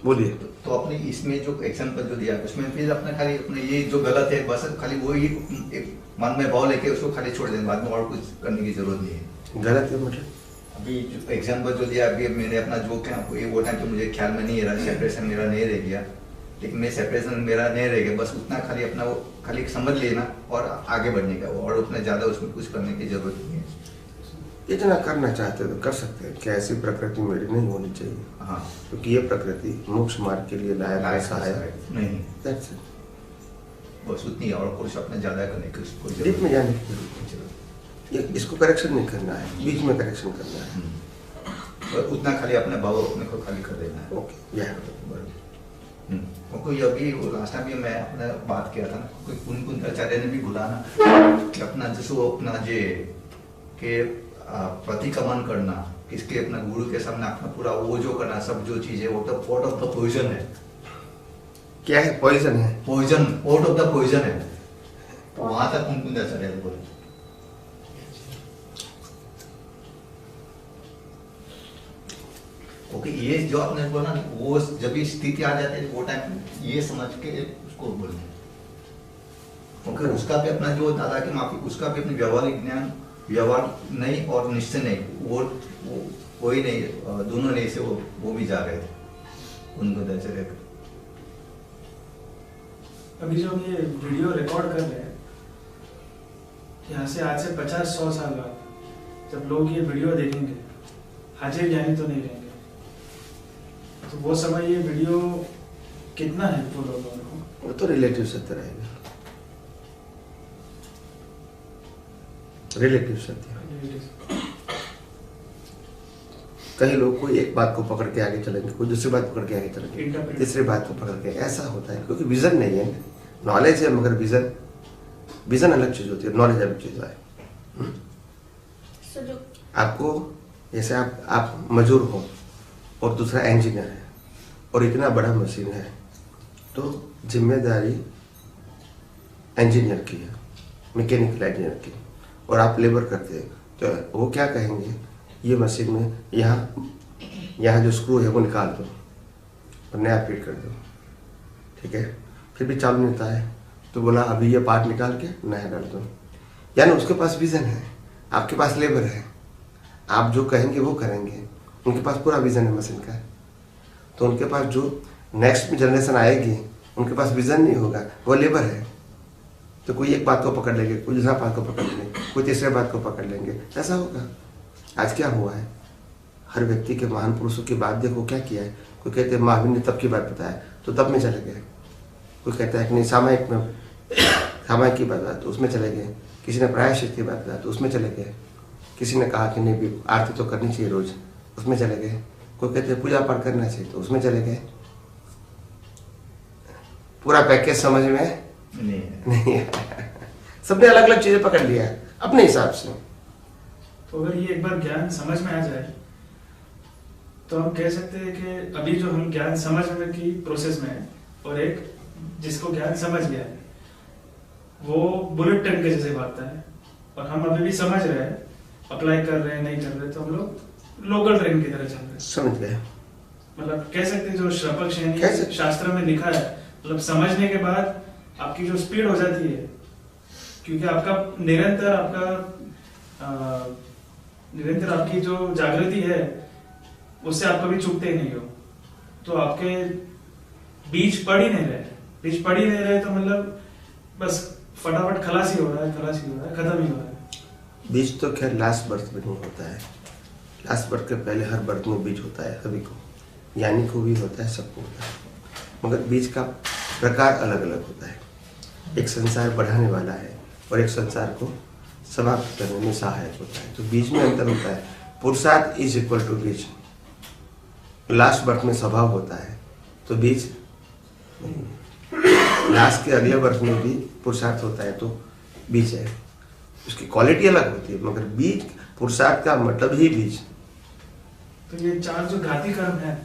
बोलिए। तो अपने इसमें जो एग्जाम्पल जो दिया उसमें फिर अपने खाली अपने ये जो गलत है बस खाली वो ही एक मन में भाव लेके उसको खाली छोड़ देंगे, बाद में और कुछ करने की जरूरत नहीं है। गलत है मतलब अभी जो एग्जाम्पल जो दिया अभी मैंने अपना जो क्या ये वो टाइम तो मुझे ख्याल में नहीं रहा, सेपरेशन मेरा नहीं रह गया, लेकिन मैं सेपरेशन मेरा नहीं रह गया, बस उतना खाली अपना वो खाली समझ लेना और आगे बढ़ने का, और उतना ज़्यादा उसमें कुछ करने की जरूरत नहीं है। इतना करना चाहते तो कर सकते हैं, क्या ऐसी प्रकृति मेरी नहीं होनी चाहिए। हाँ, क्योंकि ये प्रकृति मोक्ष मार्ग के लिए लायक ऐसा है नहीं, That's it. बस उतनी और कुछ अपना ज़्यादा करने की कोई डीप में जरूरत जाने की जरूरत नहीं। ये इसको करेक्शन नहीं करना है, बीच में करेक्शन करना है। और उतना खाली अपने भाव अपने को खाली कर देना है। ओके या क्योंकि अभी वो लास्ट टाइम भी मैं अपने बात किया था ना, कोई कुन आचार्य ने भी बोला ना कि अपना जैसे अपना जे के प्रतिक्रमण करना, किसके अपना गुरु के सामने अपना पूरा वो जो करना सब जो चीज है वो तो पॉट ऑफ द पॉइजन है। क्या है? पॉइजन है। Poison, pot of the poison है। तो वहां तक कुन आचार्य ने बोला। ओके, ये जो आपने बोला ना वो जब भी स्थिति आ जाती है वो टाइम ये समझ के उसको बोलना। ओके, उसका भी अपना जो दादा की माफी, उसका भी अपनी व्यवहारिक ज्ञान, व्यवहार नहीं और निश्चय नहीं, वो कोई नहीं, दोनों नहीं से वो भी जा रहे थे उनको दर्ज रहकर। अभी जो हम ये वीडियो रिकॉर्ड कर रहे हैं, यहाँ से आज से 50-100 साल बाद जब लोग ये वीडियो देखेंगे, हाजिर ज्ञानी तो नहीं रहेंगे, तो वो समय ये वीडियो कितना हेल्पफुल होगा उनको? वो तो रिलेटिव सत्य रहेगा, रिलेटिव सत्य। कई लोग कोई एक बात को पकड़ के आगे चलेंगे, कोई दूसरी बात पकड़ के आगे चलेंगे, तीसरी बात को पकड़ के, ऐसा होता है क्योंकि विजन नहीं है। नॉलेज है मगर विजन अलग चीज होती है, नॉलेज अलग चीज है। आपको जैसे आप मजदूर हो और दूसरा इंजीनियर है और इतना बड़ा मशीन है, तो जिम्मेदारी इंजीनियर की है, मैकेनिकल इंजीनियर की, और आप लेबर करते हैं, तो वो क्या कहेंगे, ये मशीन में यहाँ जो स्क्रू है वो निकाल दो और नया फिट कर दो, ठीक है, फिर भी चालू नहीं होता है, तो बोला अभी ये पार्ट निकाल के नया डाल दो। यानी उसके पास विजन है, आपके पास लेबर है, आप जो कहेंगे वो करेंगे, उनके पास पूरा विजन है मशीन का। तो उनके पास जो नेक्स्ट जनरेशन आएगी उनके पास विजन नहीं होगा, वो लेबर है, तो कोई एक बात को पकड़ लेंगे, कोई दूसरा बात को पकड़ लेंगे, कोई तीसरे बात को पकड़ लेंगे, ऐसा होगा। आज क्या हुआ है, हर व्यक्ति के महान पुरुषों की बात देखो क्या किया है। कोई कहते हैं महावीर ने तब की बात बताया तो तब में चले गए, कोई कहता है कि नहीं सामायिक की बात बताया तो उसमें चले गए, किसी ने प्रायश्चित की बात बताया तो उसमें चले गए, किसी ने कहा कि नहीं भी आरती तो करनी चाहिए रोज, उसमें चले गए, कोई कहते हैं पूजा पाठ करना चाहिए तो उसमें चले गए। पूरा पैकेज समझ में नहीं है। सबने अलग अलग चीजें पकड़ लिया है अपने हिसाब से। तो अगर ये एक बार ज्ञान समझ में आ जाए तो हम कह सकते हैं कि अभी जो हम ज्ञान समझने की प्रोसेस में है, और एक जिसको ज्ञान समझ गया है वो बुलेट ट्रेन के जैसे भागता है, और हम अभी भी समझ रहे हैं, अप्लाई कर रहे हैं, नहीं कर रहे, तो हम लोग लोकल ट्रेन की तरह चल रहे हैं। समझ गए, मतलब कह सकते हैं जो श्रपक शैनी शास्त्र में लिखा है, मतलब समझने के बाद आपकी जो स्पीड हो जाती है, क्योंकि आपका निरंतर आपकी जो जागृति है उससे आप कभी चूकते ही नहीं हो, तो आपके बीच पड़ ही नहीं रहे, तो मतलब बस फटाफट खलासी हो रहा है, खत्म ही हो रहा है। बीज तो खैर लास्ट बर्थ में नहीं होता है, लास्ट बर्थ के पहले हर बर्थ में बीज होता है, सभी को, यानी को भी होता है, सबको होता है, मगर बीज का प्रकार अलग अलग होता है। एक संसार बढ़ाने वाला है और एक संसार को समाप्त करने में सहायक होता है, तो बीज में अंतर होता है। पुरुषार्थ इज इक्वल टू बीज, लास्ट बर्थ में स्वभाव होता है, तो बीज लास्ट के अगले बर्थ में भी पुरुषार्थ होता है, तो बीज है, उसकी क्वालिटी अलग होती है, मगर बीज पुरुषार्थ का मतलब ही बीज। तो ये 4 जो घाती कर्म है,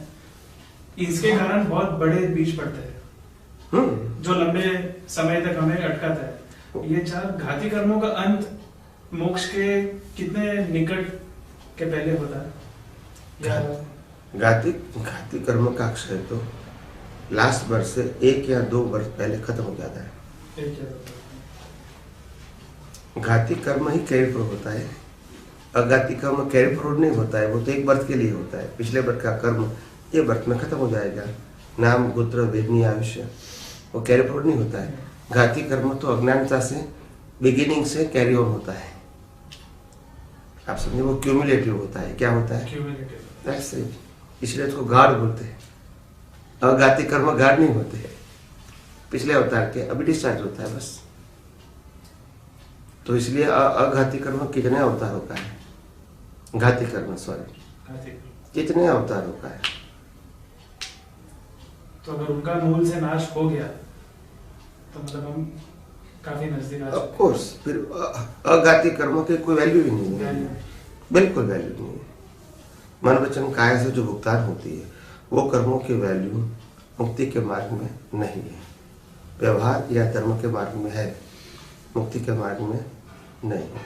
इसके कारण बहुत बड़े बीज पड़ते हैं जो लंबे समय तक हमें अटकाता है। ये 4 घाती कर्मों का अंत मोक्ष के कितने निकट के पहले होता है? घाती कर्म का अक्षय तो लास्ट बर्थ से 1 या 2 वर्ष पहले खत्म हो जाता है। एक क्या होता है? घाती कर्म ही कैरी फॉरवर्ड होता है, अघाती कर्म कैरी फॉरवर्ड नहीं होता है, वो तो एक बर्थ के लिए होता है। पिछले बर्थ का कर्म ये बर्थ में खत्म हो जाएगा, नाम गोत्र वेदनी आयुष्य, वो कैरी फॉरवर्ड नहीं होता है। घाती कर्म तो अज्ञानता से बिगिनिंग से कैरी ऑन होता है, आप समझे, वो क्यूमुलेटिव होता है। क्या होता है? Cumulative. That's it. इसलिए उसको गाढ़ बोलते हैं। अघाती कर्म गाढ़ नहीं होते, पिछले अवतार के अभी डिस्चार्ज होता है बस। तो इसलिए अघाती कर्म कितने अवतारों का है, घाती कर्म सॉरी घाती। कितने अवतारों का है। तो अगर उनका मूल से नाश हो गया तो मतलब हम काफी नजदीक आ ऑफ चुके कोर्स फिर अघाती कर्मों की कोई वैल्यू ही नहीं है, हैं। बिल्कुल वैल्यू नहीं है। मन वचन काया से जो भुगतान होती है वो कर्मों की वैल्यू मुक्ति के मार्ग में नहीं है। व्यवहार या धर्म के मार्ग में है, मुक्ति के मार्ग में नहीं है।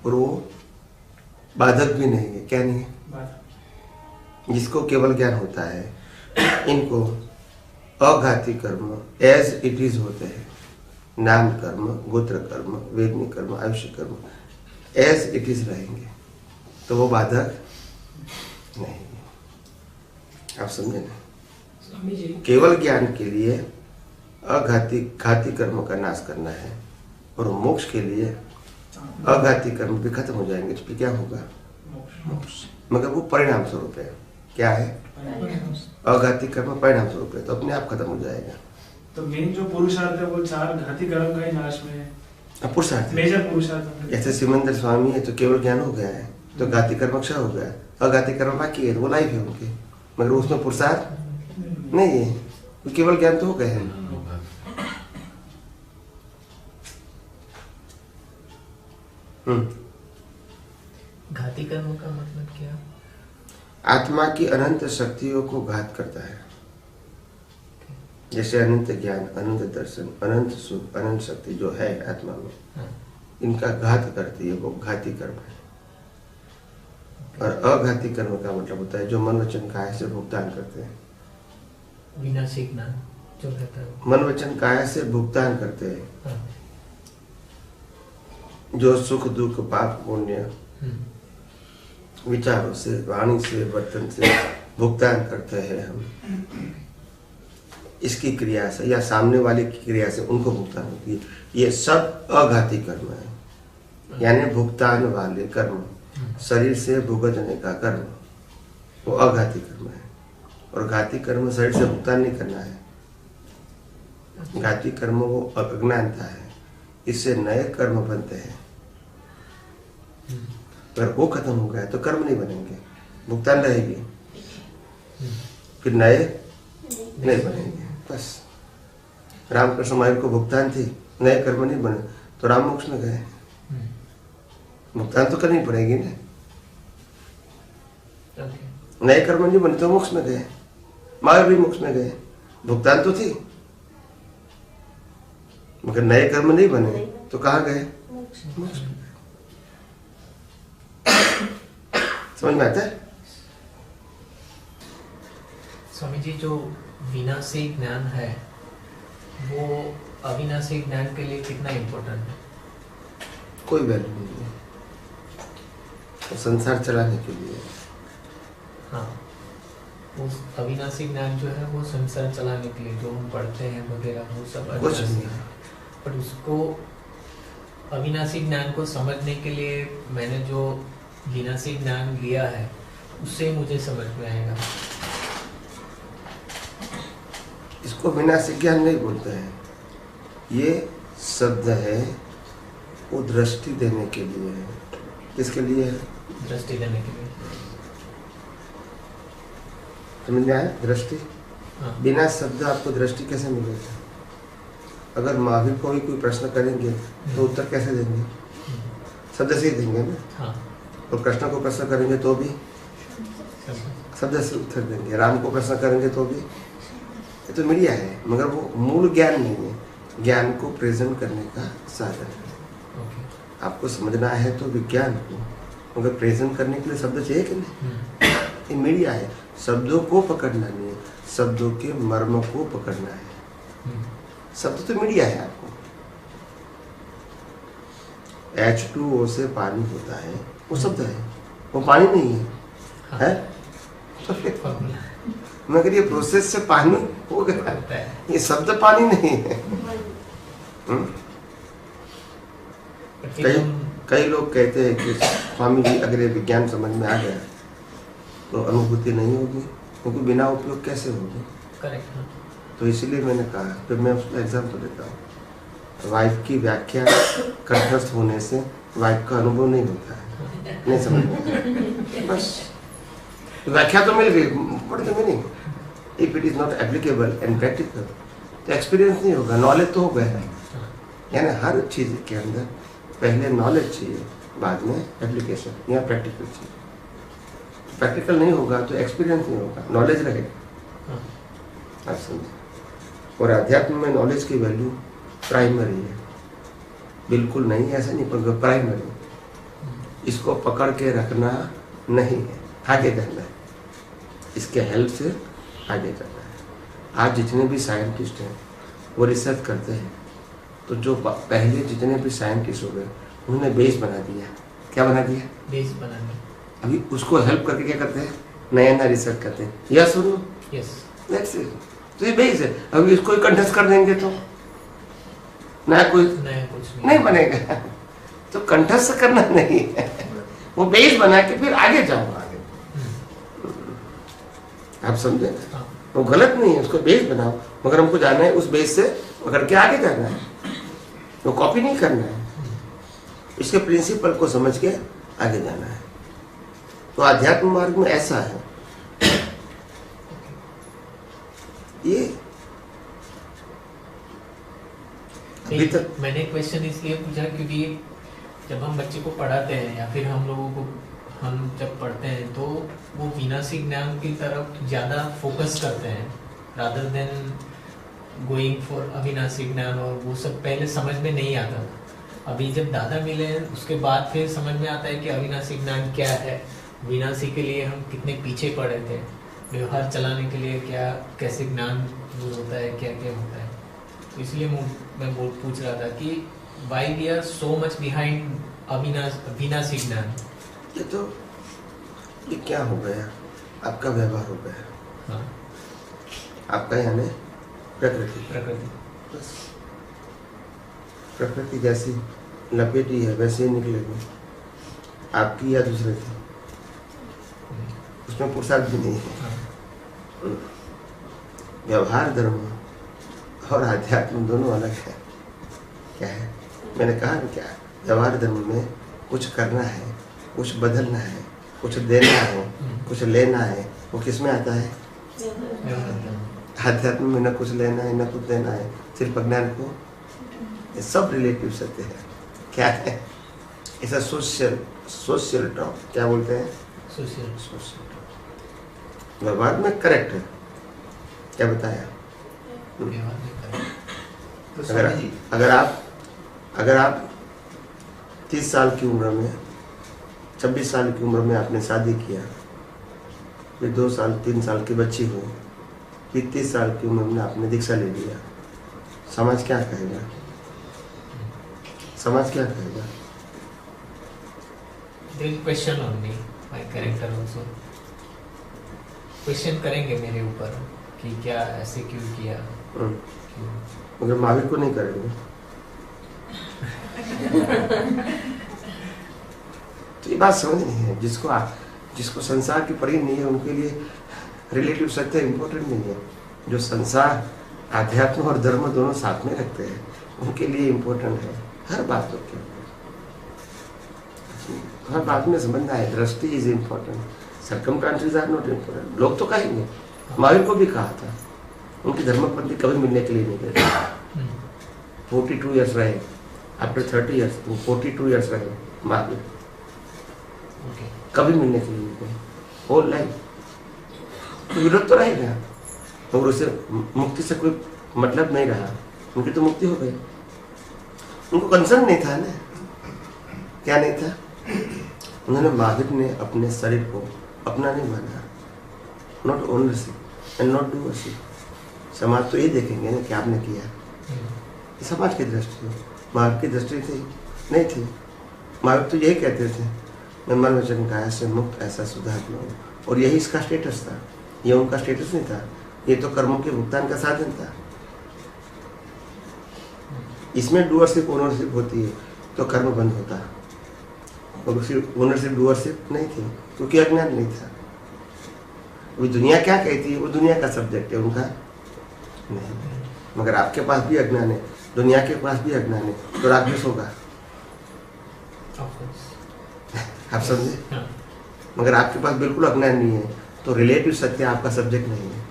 और वो बाधक भी नहीं है। क्या नहीं है? बात जिसको केवल ज्ञान होता है, इनको अघाती कर्म एज इट इज होते हैं। नाम कर्म, गोत्र कर्म, वेदनी कर्म, आयुष्य कर्म एज इट इज रहेंगे, तो वो बाधक नहीं है। आप समझे ना? स्वामी जी केवल ज्ञान के लिए घाती कर्म का नाश करना है, और मोक्ष के लिए अघाती कर्म भी खत्म हो जाएंगे, तो फिर क्या होगा? मोक्ष। मगर वो परिणाम स्वरूप है। क्या है? अघाती कर्म परिणाम स्वरूप है, तो अपने आप खत्म हो जाएगा। तो मेन जो पुरुषार्थ है वो 4 घाती कर्म का ही नाश में है। पुरुषार्थ मेजर पुरुषार्थ जैसे सिमंदर स्वामी है तो केवल ज्ञान हो गया है, तो घाती कर्म अक्षय हो गया, अघाती कर्म बाकी है, तो वो लाइफ है उनके, मगर उसमें पुरुषार्थ नहीं है, वो केवल ज्ञान तो हो गए हैं। घाती कर्म का मतलब क्या? आत्मा की अनंत शक्तियों को घात करता है। जैसे अनंत ज्ञान, अनंत दर्शन, अनंत सुख, अनंत शक्ति जो है आत्मा में, हाँ। इनका घात करती है, वो घाती कर्म है। और अघाती कर्म का मतलब होता है जो मन वचन काया से भुगतान करते हैं। विनाशी ज्ञान जो रहता है वो। मन वचन काया से भुगतान करते हैं, हाँ। जो सुख दुख पाप पुण्य हम्म। विचारों से, वाणी से, बर्तन से भुगतान करते हैं हम, इसकी क्रिया से या सामने वाले की क्रिया से उनको भुगतान होती है। ये सब अघाती कर्म है, यानी भुगतान वाले कर्म, शरीर से भुगतने का कर्म, वो अघाती कर्म है। और घाती कर्म शरीर से भुगतान नहीं करना है। घाती कर्म वो अज्ञानता है, इससे नए कर्म बनते हैं। अगर वो खत्म हो गया तो कर्म नहीं बनेंगे, भुगतान रहेगी, फिर नए नहीं बनेंगे। बस रामकृष्ण मायू को भुगतान थी, नए कर्म नहीं बने, तो राम मोक्ष में गए। भुगतान तो करनी पड़ेगी ना, नए कर्म नहीं बने तो मोक्ष में गए, माया भी मोक्ष में गए। भुगतान तो थी, मगर नए कर्म नहीं बने तो कहाँ गए? मोक्ष में गए। समझ में आता है? स्वामी जी, जो विनाशी ज्ञान है वो अविनाशी ज्ञान के लिए कितना इम्पोर्टेंट है? कोई वैल्यू नहीं है, तो संसार चलाने के लिए। हाँ, उस अविनाशी ज्ञान जो है वो संसार चलाने के लिए जो हम पढ़ते हैं वगैरह वो सब कुछ अविनाशी नहीं है। पर उसको अविनाशी ज्ञान को समझने के लिए मैंने जो विनाशी ज्ञान लिया है उससे मुझे समझ में आएगा। इसको विनाशी ज्ञान नहीं बोलते हैं, ये शब्द है वो दृष्टि देने के लिए है। किसके लिए है? दृष्टि देने के लिए। समझ में आया? दृष्टि। हाँ। बिना शब्द आपको दृष्टि कैसे मिलेगा? अगर महावीर को भी कोई प्रश्न करेंगे तो उत्तर कैसे देंगे? शब्द से ही देंगे ना। हाँ। और कृष्ण को प्रश्न करेंगे तो भी शब्द से उत्तर देंगे, राम को प्रश्न करेंगे तो भी। ये तो मीडिया है, मगर वो मूल ज्ञान नहीं है, ज्ञान को प्रेजेंट करने का साधन है। आपको समझना है तो विज्ञान को, मगर प्रेजेंट करने के लिए शब्द चाहिए कि नहीं? ये मीडिया है, शब्दों को पकड़ना नहीं है, शब्दों के मर्म को पकड़ना है। शब्द तो मीडिया है आपको। H2O से पानी होता है, वो शब्द है, वो पानी नहीं है, है? तो फिर मगर ये प्रोसेस से पानी हो गया, ये शब्द पानी नहीं है। कई लोग कहते हैं कि स्वामी जी अगर ये विज्ञान समझ में आ गया तो अनुभूति नहीं होगी, क्योंकि बिना उपयोग कैसे होगी। करेक्ट। तो इसलिए मैंने कहा, फिर मैं उसका एग्जाम्पल देता हूँ। वाइफ की व्याख्या कंठस्थ होने से वाइफ का अनुभव नहीं होता है, नहीं समझ में, बस व्याख्या तो मिल गई, what is the meaning? If it is not applicable and practical तो एक्सपीरियंस नहीं होगा, नॉलेज तो हो गया है। यानी हर चीज के अंदर पहले नॉलेज चाहिए, बाद में एप्लीकेशन या प्रैक्टिकल चाहिए। प्रैक्टिकल नहीं होगा तो एक्सपीरियंस नहीं होगा, नॉलेज रहेगा। आप समझे? और अध्यात्म में नॉलेज की वैल्यू प्राइमरी है, बिल्कुल नहीं ऐसा नहीं, पर प्राइमरी। इसको पकड़ के रखना नहीं है, आगे जाना है, इसके हेल्प से आगे जाना है। आज जितने भी साइंटिस्ट हैं वो रिसर्च करते हैं, तो जो पहले जितने भी साइंटिस्ट हो गए उन्होंने बेस बना दिया। क्या बना दिया? बेस बना दिया। अभी उसको हेल्प करके क्या करते हैं? नया नया रिसर्च करते हैं। यस और नो? Yes, that's it. तो ये बेस है। अभी इसको कंटेस्ट कर देंगे तो नया कुछ नहीं बनेगा। तो कंटेस्ट करना नहीं है, वो बेस बना के फिर आगे जाओ। आगे आप समझे? वो गलत नहीं है, उसको बेस बनाओ, मगर हमको जाना है उस बेस से पकड़ के आगे जाना है, वो कॉपी नहीं करना है। इसके प्रिंसिपल को समझ के आगे जाना है। तो आध्यात्म मार्ग में ऐसा है, ये अभी तक मैंने क्वेश्चन इसलिए पूछा क्योंकि जब हम बच्चे को पढ़ाते हैं या फिर हम लोगों को हम जब पढ़ते हैं तो वो विनाशी ज्ञान की तरफ ज़्यादा फोकस करते हैं रादर देन गोइंग फॉर अविनाशी ज्ञान, और वो सब पहले समझ में नहीं आता। अभी जब दादा मिले उसके बाद फिर समझ में आता है कि अविनाशी ज्ञान क्या है, विनाशी के लिए हम कितने पीछे पड़े थे, व्यवहार चलाने के लिए क्या कैसे ज्ञान होता है, क्या क्या होता है। तो इसलिए मैं पूछ रहा था कि why we are so much behind अविनाशी ज्ञान। ये क्या हो गया? आपका व्यवहार हो गया। हाँ। आपका यानी प्रकृति बस प्रकृति जैसी लपेटी है वैसे ही निकलेगी, आपकी या दूसरे की, उसमें पुरुषार्थ भी नहीं है। हाँ। व्यवहार धर्म और आध्यात्म दोनों अलग है। क्या है? मैंने कहा ना, क्या व्यवहार धर्म में कुछ करना है, कुछ बदलना है, कुछ देना है, कुछ लेना है, वो किस में आता है? आध्यात्म में न कुछ लेना है न कुछ देना है, सिर्फ अज्ञान को। ये सब रिलेटिव सत्य है। क्या है? ऐसा सोशल टॉक क्या बोलते हैं? सोशल टॉक व्यवहार में करेक्ट है। क्या बताया? अगर आप 30 साल की उम्र में 26 साल की उम्र में आपने शादी किया, फिर 2 साल 3 साल की बच्ची हुई, फिर 30 साल की उम्र में आपने दीक्षा ले लिया, समाज क्या कहेगा? समाज क्या कहेगा? Question on me, my character also question करेंगे मेरे ऊपर कि क्या ऐसे क्यों किया। मगर महावीर को नहीं करेंगे। तो ये बात समझनी है। जिसको संसार की पड़ी नहीं है उनके लिए रिलेटिव सत्य इम्पोर्टेंट नहीं है। जो संसार आध्यात्म और धर्म दोनों साथ में रखते हैं उनके लिए इम्पोर्टेंट है हर बात। हर बात में समझना है। दृष्टि is important, circumstances are not important. लोग तो कहेंगे, महावीर को भी कहा था, उनकी धर्मपत्नी कभी मिलने के लिए नहीं गए। 42 ईयर्स रहे, आफ्टर 30 ईयर्स 42 ईयर्स रहे महावीर, कभी मिलने के लिए नहीं गए होल लाइफ। तो विरोध तो रहेगा, और उसे मुक्ति से कोई मतलब नहीं रहा। उनकी तो मुक्ति हो गई, उनको कंसर्न नहीं था ना। क्या नहीं था? उन्होंने महावीर ने अपने शरीर को अपना नहीं माना, not ownership and not doership. समाज तो ये देखेंगे ना कि आपने किया, ये समाज की दृष्टि है। माँ बाप की दृष्टि थी नहीं थी। माँ बाप तो यही कहते थे मैं मन वचन काया से मुक्त ऐसा सुधार लो, और यही इसका स्टेटस था। ये उनका स्टेटस नहीं था, ये तो कर्मों के भुगतान का साधन था। इसमें डूअरशिप ओनरशिप होती है तो कर्म बंद होता, और सिर्फ ओनरशिप डूअरशिप नहीं थी क्योंकि अज्ञान नहीं था। वो दुनिया क्या कहती है वो दुनिया का सब्जेक्ट है, उनका नहीं। मगर आपके पास भी अज्ञान है, दुनिया के पास भी अज्ञान है, तो रागद्वेष होगा। आप समझे? मगर आपके पास बिल्कुल अज्ञान नहीं है तो रिलेटिव सत्य आपका सब्जेक्ट नहीं है,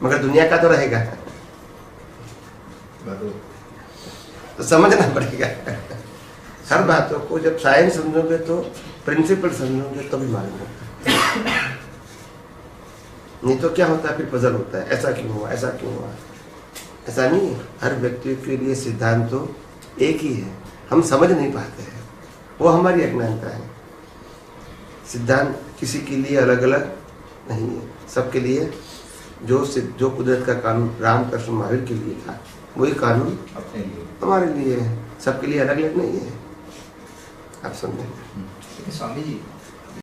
मगर दुनिया का तो रहेगा। तो समझना पड़ेगा हर बातों को। जब साइंस समझोगे तो प्रिंसिपल समझोगे तो भी मालूम होता है। नहीं तो क्या होता है, फिर पजल होता है, ऐसा क्यों हुआ, ऐसा क्यों हुआ। ऐसा नहीं है, हर व्यक्ति के लिए सिद्धांत तो एक ही है, हम समझ नहीं पाते हैं, वो हमारी अज्ञानता है। सिद्धांत किसी के लिए अलग अलग नहीं है, सबके लिए जो कुदरत का कानून राम कृष्ण महावीर के लिए था वही कानून अपने लिए हमारे लिए है, सबके लिए अलग अलग नहीं है। आप समझे? लेकिन स्वामी जी